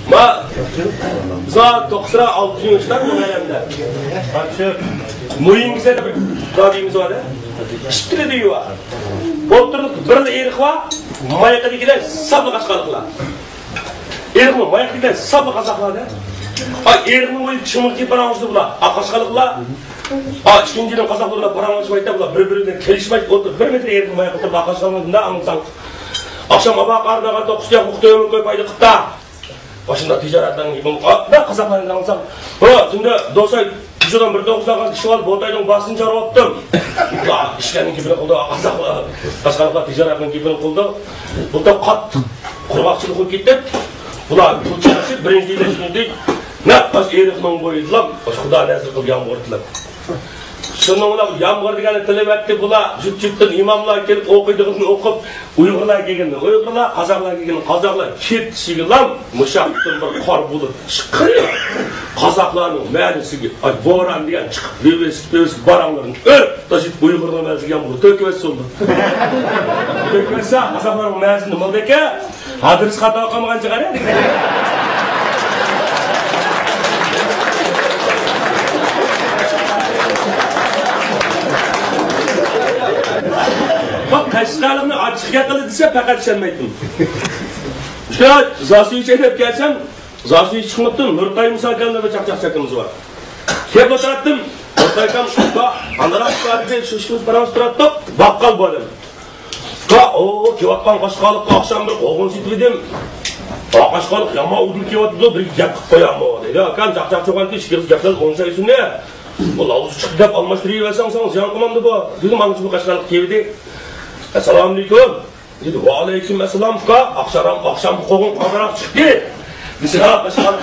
Ma, zat 96 yaşlar bu alemde. Moyingize de dadimiz var ya. İşte diyor var. Oturduk bir erik var. Mayakadikiler sabı kaşkalıklar. Erik mi? Mayakadikiler sabı kaşkalıklar ya. Eriğin boyu çımırtı paramızdı bula. Kaşkalıklar. İkincinin kazaklarına paramızı bayıta bula. Bir-birinden kelişmek oldu. 1 metre eriğin mayakadikiler kaşkalıklarında anılsan. Akşam hava karnağa 9 yak muhtemelen koy paydı kıtta. Başında ticaretten gibi. Ne kazaklarından alsam. Tünde dostay Kuşadan bir 9'dan kişi var, Botay'dan basını çağırıp attım. İşlerinin kibini kıldı, Kaşkalıklar ticaretin kibini kıldı. Burada kat kurmakçılık koyup gitti. Bular pul çalışır, birinci değil, ikinci değil. Ne yapmaz eriğinin boyudular, Xuda nezir kıl yağmur ettiler. Şunun yağmur degeni tilep etti, bular jüt-jütten imamlar kelip okuyduğunu okup, Uygurlar kelgeni, Uygurlar, Kazaklar kelgeni, Kazaklar ket kişigilan, muşaktın bir kor bulup çıkırıyor. Kazaklarının meclisi, boran diyen çıkıp, bebesik baranların öp, taşıp Uygurlar meclisi yağmur töküvesi oldu. Töküvesi, Kazakların meclisini mıldaki, adres hata okamagan çıkar ya. Bak Kaşgarlıkını açık yakalı dese fakat işenmeydim. İşte Zasu'yu çekip gelsen, Zasu'yu çıkmattın, Nurtay Musakan'da da çak çakımız var. Kep oturattım, Nurtay'dan şurada, anlarak sadece şuşkumuz paramız turattı, bakkal bu adam. O kevattan Kaşgarlık'a akşam bir koğun sitmedim. Kaşgarlık yama udul kevatı bir yapıp koyamı o dedi. Kan çak çoğan diye şikeriz yapacağız, onun sayısı ne? Valla avuzu çıkıp dep almıştırıyı versen sana ziyan kımamdı bu. Dedim anlıcı bu Kaşgarlık kevdi. Assalamu alaikum. Dedi, wa alaikum assalam. Akşam koğun kazanarak çıktı. Mesela Kaşgarlık.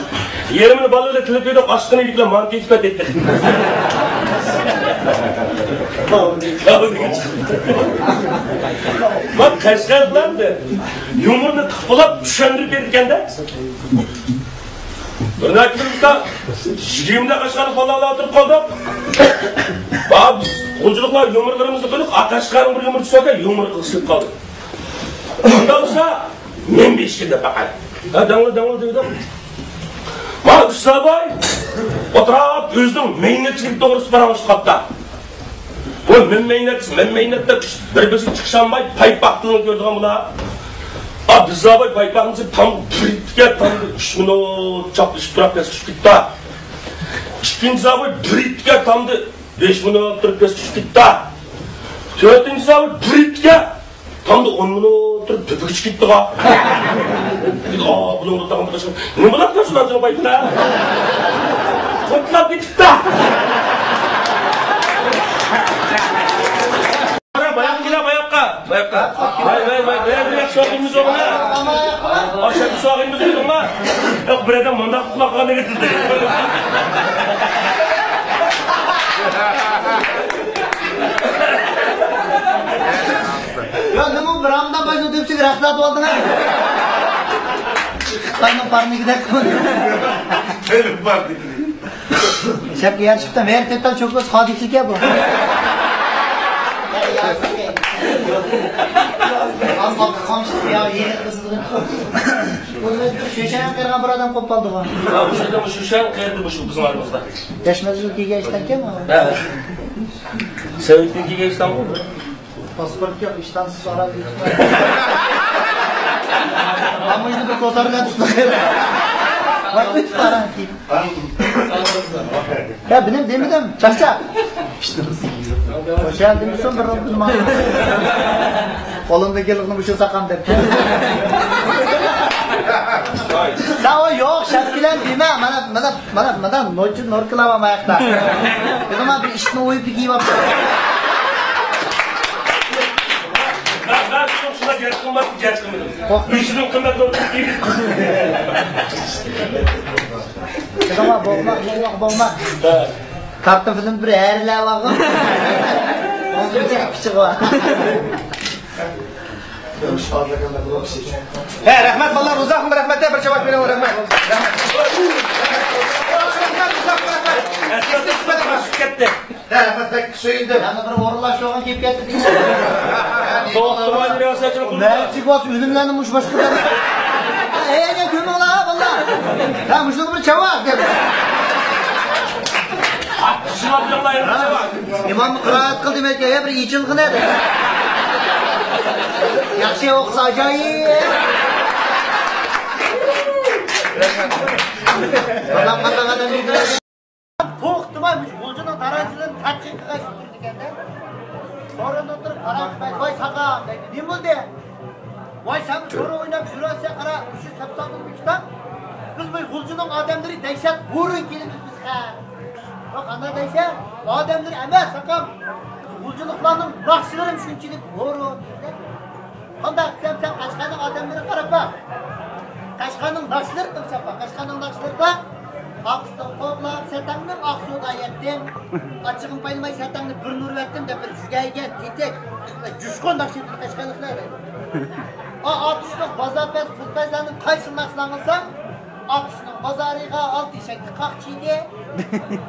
Yerimini balıyla tülüp edip aşkını ilikle mantı hizmet etti. Bak Kaşgarlıklar da yumurunu tıkpılap düşendirip verirken de bir nakibimizde jigimde Kaşgarlık falan oturup kaldık. Bak Kulculuklar yumurlarımızı kırık, Kaşgar'ın bir yumurcu soğuka yumur kılışıp kaldık. Onda olsa men beşkinde bakar. Dağıl dedim. Bak Sabay oturap özünün meynetçilik doğrusu paramış kapta. Men meynette bir besin çıkışanmay payıp baktığını gördüğüm buna. Biz Sabay payıp baktığımızı tam pritke tam 3 minut çapışıp durak kesip gitti. İkinci Sabay pritke tam 5 minut durup kesip gitti. Dördüncü Sabay pritke tam 10 minut durup tüpük gitti. Bunun ortadan başka. Ne bu yapıyorsun lan sana payıpına? Kutlar gitti. Bayakka. Bayakka soğukimiz olma. Aşağı soğukimiz olma. Yok bir adam manda kulaklarına getirdi. Ya ne bu Ram'dan başına tüpçük rastladı oldun ha? Kaynak parını gider konuyor. Benim parını. Şapkı yarışıptan ver tettan çok göz kadiflik ya bu. Amma kamşık ya yeni kızılığın. Şuşan kırgan bir adam kop kaldı bu. Bu şeyde bu şuşan kıyırdı bu şu bizim aramızda. Yaşmazlık giye işten kim o? Evet. Sevitli giye işten bu mu? Pasport yok iştansız ara büyük. Ama yine bir kotarına tutmak. Bak bir para ki. Ya benim demedim. Çakça. Hoş geldin misin bir Rabbim ma. Kolumdaki yılını bu şu sakan der. Sağ ol yok şarkılar deme. Bana norkılama ayakta. Dedim abi işini uyup giyip yaptım. Ben çok şuna gerçek kılmadım. İşinin kılmadı doğru değil. Ama boğmak. Kartofilin bir erle bakın. Onu bir küçük var. He rahmet vallahi uzakım rahmete bir cevap veriyorum rahmet. Rahmet pek söyledim. Yani bir orulaş olan keyif getirdik. Soğuktu var ya saçını kurma. Ne çıkmaz ürünlenmiş başkaları. Eğer gömü ola valla. Ha, muşunu bir çavak der. Şuna bir Allah'ın cevap. İmam qiraat qil demek ya bir yechim qiladi. Yaxshi o'qisa ajoyib. Adam qanday biladi. To'xtamay G'uljining taranchidan tadqiqqa chiqib ekanda. So'rada o'tirib qarab, "Voy saqam" deydi. "Nima bo'ldi?" "Voy sen so'ra o'ynab yurasa qara, shu sapsaqning bir kitob. Biz bu G'uljining odamlari dahshat bo'rin kelamiz biz ha." "Yo'q, qanday dahshat? Odamlar emas, saqam. G'uljiliklarning baxshilari shunchalik bo'rin." Qanday sen Qashqarning odamlari qarab bak. Qashqarning baxshilari qilchapa. Qashqarning baxshilarida Aqsdan qo'llab, satangning aqsuda yetdim. Açığın payılmay satangni bir nur verdim de bir jugaygan tetek. Jushqon daqshi Qashqarliklar deydi. Atışlıq bazar pes pul pezanın qaysi naqslanılsa, atışlıq bazariga alt eshakni qaqchiydi.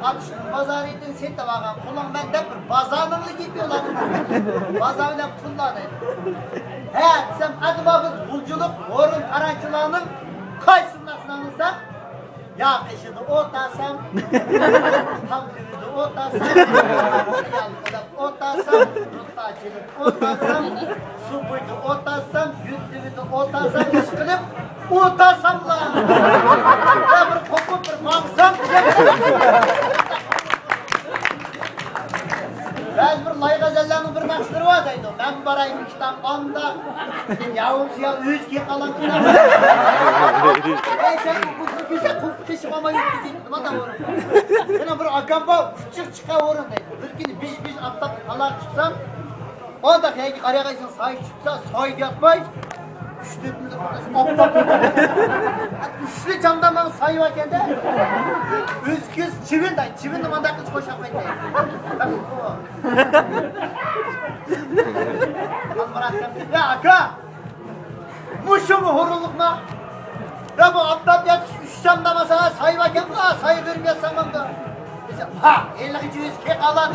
Atışlıq bazaridan sen tavagan pulun ben de bir bazarını gidiyorlar. Bazarla pullar deydi. He, desem adıma biz bulculuk, orun tarançılarının qaysi naqslanılsa, ya eşidi otasam, tam tüvüdü otasam, yalgıda otasam, rutacılık otasam, su buydu otasam, gül tüvüdü otasam, işkilip otasamlar. Ya bir kopup bir baksam, ben bir lay gazellerinin bir maqsıdır var deydi. Ben barayım işten anda, yavrum ya özge kalan kılar. Sen bu güzel kuşum ama yüksek nima da olur. Yana bir agamba küçük çıka orun deydi. Bir gün biz attab kalar çıksam, o da kayki qarayğaysan say çıksa say yapmay. Üçte bir aptab. Üçlü camdan bana sayı var kende. Özküz çivin de, çivin de manda kız koşamaydı. Ya aka, muşu mu horulukma? Ya bu aptab ya üç camda masana sayı var kende, sayı vermeyesem da. Ha, 50-200 kek alan.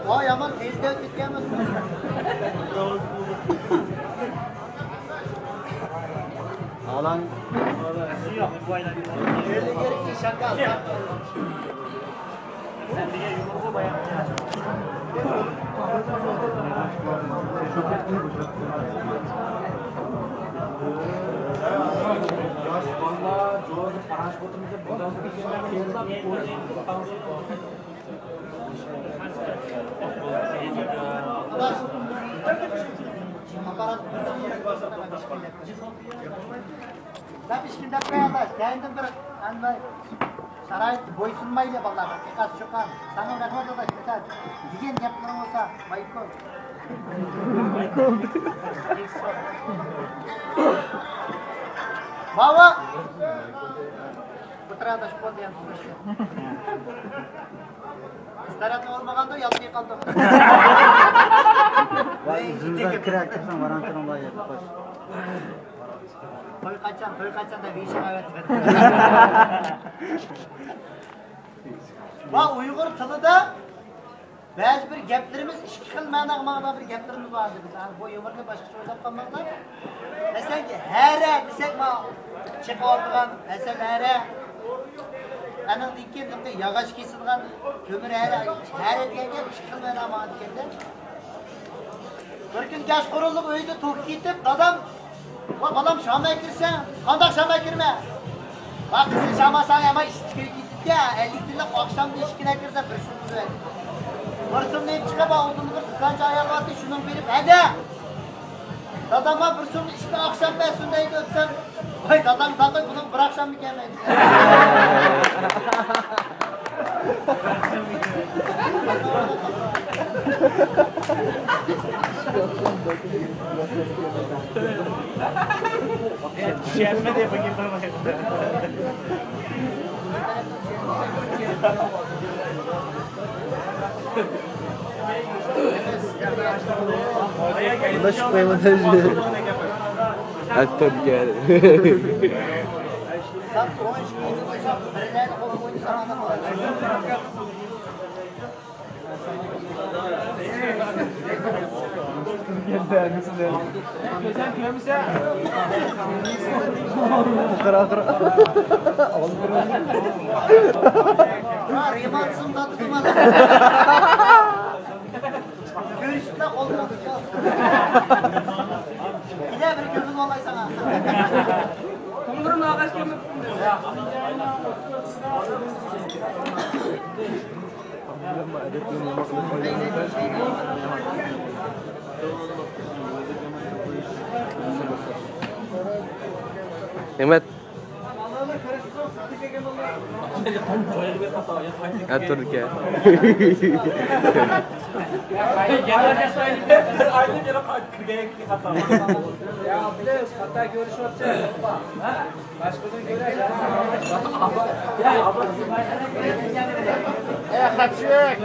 Vay aman tezde ötüklemez mi? Alan öyle gerekli şaka. Sen diye yumruğu bayağı. Ben işkinde koyarlar. Kendim bir anday şarayet boysunmayla vallahi birkaç çokan. Sana rahmet ola çıkar. Digen yaptığın olsa Baykol. Baba. Putrada şu podyan tutuşuyor. İstaratlı olmağanda yapmaya kaldım. Vay yüzümüzden kırar kırsan varantıran var ya. Toy kaçan da bir işe evet. Bak Uygur tılıda bazı bir gaplarımız iki xil ma'noda bir gaplarımız vardı biz. Yani bu yumurta başka so'ylab qolmoqda. Mesela ki hara desek ma chiqardigan, mesela hara ana deyken yog'och kesilgan ko'mir hara deganga iki xil ma'no bor ekanda. Bir kun gash qurullib uyda to'q ketib, dadam "Va balam shama kirsan, qanday shama kirma?" "Va qiz shama sana istikir ketdi-ya, 50 kunlik oqshomda ishkina kirdi bir so'm berdi." Bir so'mni chiqib oldimga qancha ayol vardı shuni berib, "Hadi." Dadamga bir so'm ishga oqshom bersin deydi o'tsam, "Voy dadam taqi buni bir oqshom kelmaydi." Şerme de bakayım bana. Nasıl koymadın? Hadi tabii gel. Saptı 10 işi yedi saptı. Birine kolu koydu zamanında var. Sen kimse? Kıra. Ha rimansın tatlı dumalı. Görüşünde koluna tutacağız. Bir de bir gözüm olay sana. Kumurun ağaç gibi. Hikmet. Atur ke. Kaçık.